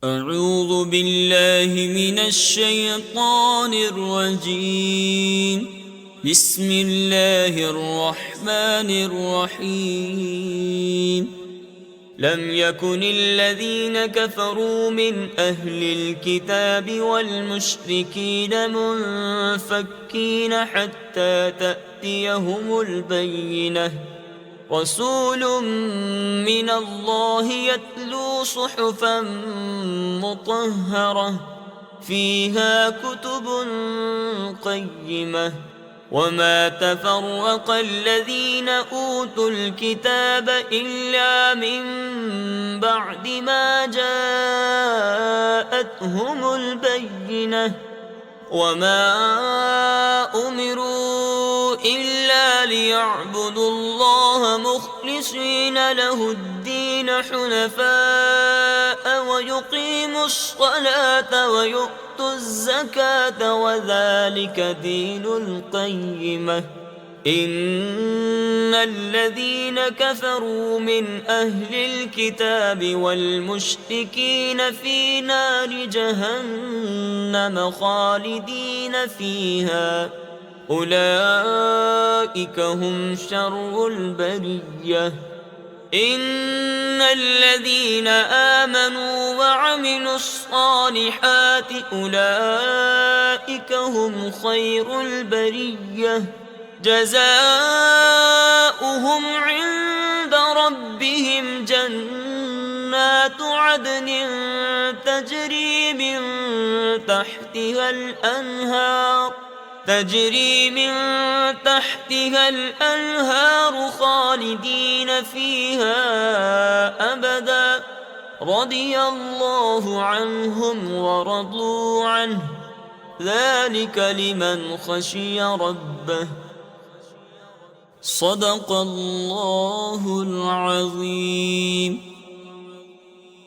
أعوذ بالله من الشيطان الرجيم. بسم الله الرحمن الرحيم. لم يكن الذين كفروا من أهل الكتاب والمشركين منفكين حتى تأتيهم البينة. رسول من الله يتلو صحفا مطهرة فيها كتب قيمة. وما تفرق الذين أوتوا الكتاب إلا من بعد ما جاءتهم البينة. وما أمروا إلا ليعبدوا الله مخلصين له الدين حنفاء ويقيموا الصلاة ويؤتوا الزكاة وذلك دين القيمة. إن الذين كفروا من أهل الكتاب والمشركين في نار جهنم خالدين فيها أولئك هم شر البرية. إن الذين آمنوا وعملوا الصالحات أولئك هم خير البرية. جزاؤهم عند ربهم جنات عدن تجري من تحتها الأنهار خالدين فيها أبدا. رضي الله عنهم ورضوا عنه ذلك لمن خشي ربه. صدق الله العظيم.